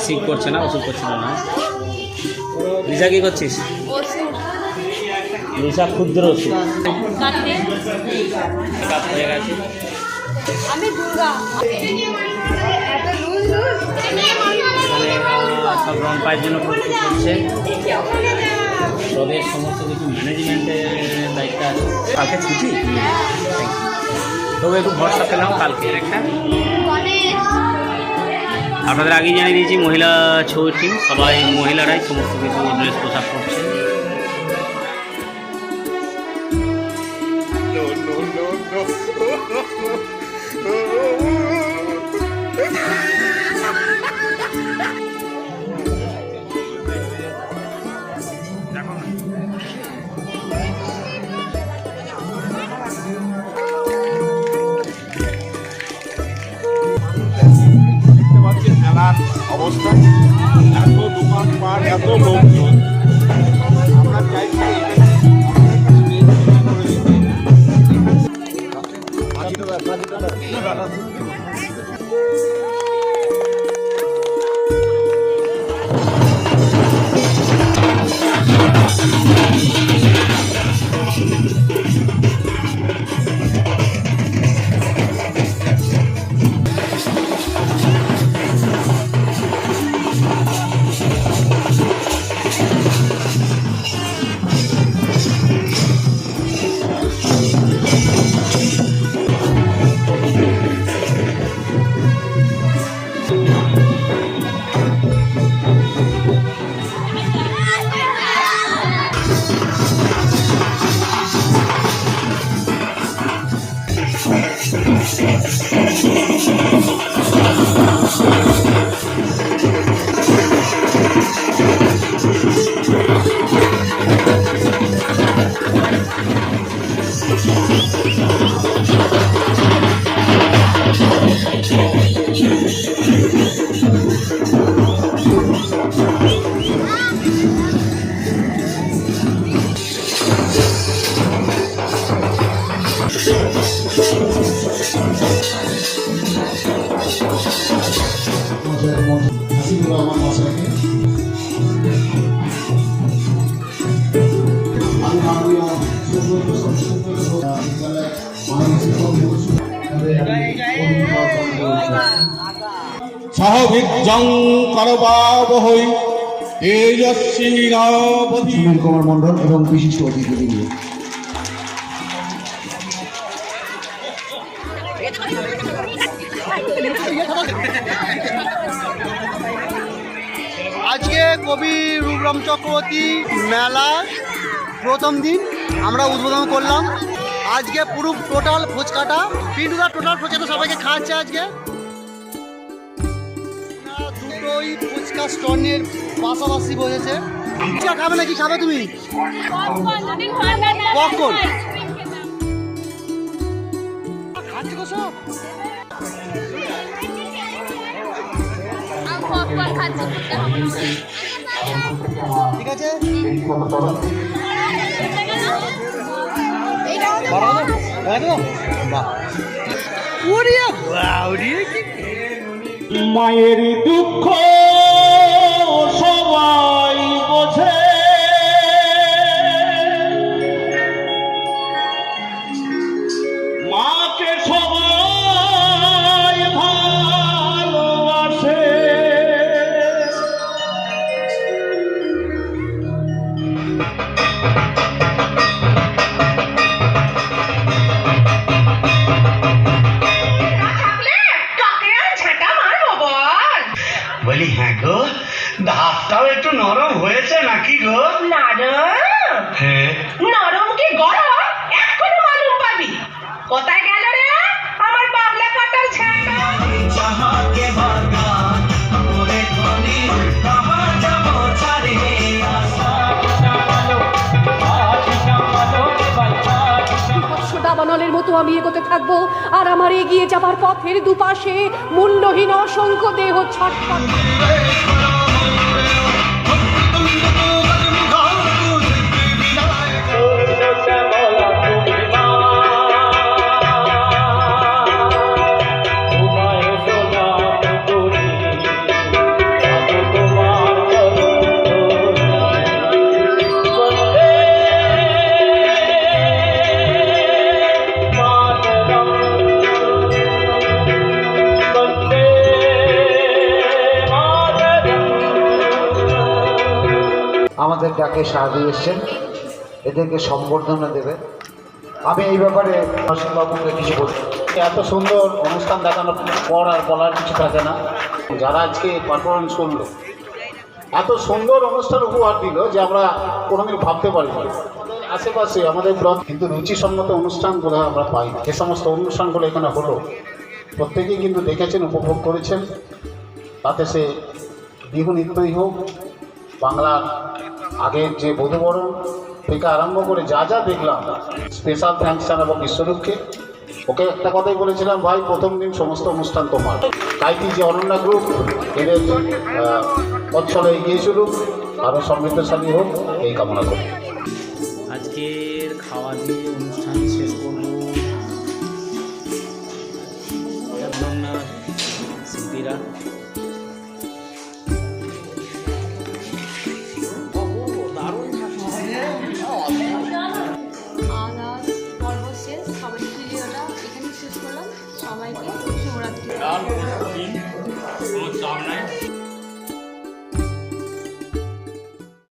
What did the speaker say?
Sick করছে না, ওষুধ করছিল না। লিসা কি করছিস? লিসা ক্ষুদ্র ওষুধ হয়ে গেছে। আমি দুর্গা সব রং পায়ের জন্য প্রস্তুত করছে। সবের সমস্ত কিছু ম্যানেজমেন্টের দায়িত্ব আছে। কালকে ছুটি, তবে একটু ভরসা পেলাম কালকে একটা। আপনাদের আগেই জানিয়ে দিয়েছি মহিলা ছৌ টিম, সবাই মহিলারাই সমস্ত কিছু ড্রেস পোশাক করছে। মেলার অবস্থা, এত দোকানপাট, এত লোকজন, আমরা চাইছি সহভিজ্জং করবাবহৈ তেজস্বিনাবধি। সুনীল কুমার মণ্ডল এবং বিশিষ্ট অতিথিবৃন্দ, আজকে কবি রূপরাম চক্রবর্তী মেলা প্রথম দিন আমরা উদ্বোধন করলাম। আজকে পুরো টোটাল ফুচকাটা পিন্টুদা টোটাল ফুচকাটা সবাইকে খাওয়াচ্ছে। আজকে দুটোই ফুচকা স্টলের পাশাপাশি বসেছে। ফুচকা খাবে না কি খাবে তুমি? পপকর্ন খাচ্ছি গো সব। ঠিক আছে, মায়ের দুঃখ সবাই বোঝে, মাকে সবাই ভালোবাসে। বলি হ্যাঁ গো, ধাপটাও একটু নরম হয়েছে নাকি গো? নরম? হ্যাঁ। নরম কি গরম এখনো মালুম পাবি। কোথায় গেল রে আমার বাবলা কাটার ছেঁড়া? দাবানলের মতো আমি এগোতে থাকবো, আর আমার এগিয়ে যাবার পথের দুপাশে মুন্ডহীন অসংখ্য দেহ ছটফট। আমাদের ডাকে সাড়া দিয়ে এসছেন, এদেরকে সম্বর্ধনা দেবে। আমি এই ব্যাপারে বাবুকে কিছু বলছি। এত সুন্দর অনুষ্ঠান দেখানোর পর আর বলার কিছু থাকে না। যারা আজকে পারফরমেন্স করলো, এত সুন্দর অনুষ্ঠান উপহার দিল যে আমরা কোনোদিন ভাবতে পারিনি। আশেপাশে আমাদের ব্লক কিন্তু রুচিসম্মত অনুষ্ঠানগুলো আমরা পাই না। যে সমস্ত অনুষ্ঠানগুলো এখানে হলো প্রত্যেকেই কিন্তু দেখেছেন, উপভোগ করেছেন। তাতে সে বিহু নৃত্যই হোক, বাংলার আগের যে বধূবরণ থেকে আরম্ভ করে যা যা দেখলাম, স্পেশাল থ্যাঙ্কস জানাবো বিশ্বরূপকে। ওকে একটা কথাই বলেছিলাম, ভাই প্রথম দিন সমস্ত অনুষ্ঠান তোমার। তাইটি যে অনন্যা গ্রুপ এদের অঞ্চলে এগিয়ে চলুক, আরও সমৃদ্ধশালী হোক, এই কামনা করি। আজকের খাওয়া দিয়ে অনুষ্ঠান শেষ করব। অনন্যা শিল্পীরা পর্ব শেষ, সবাই ভিডিওটা এখানে শেষ করলাম। সবাইকে শুভরাত্রি।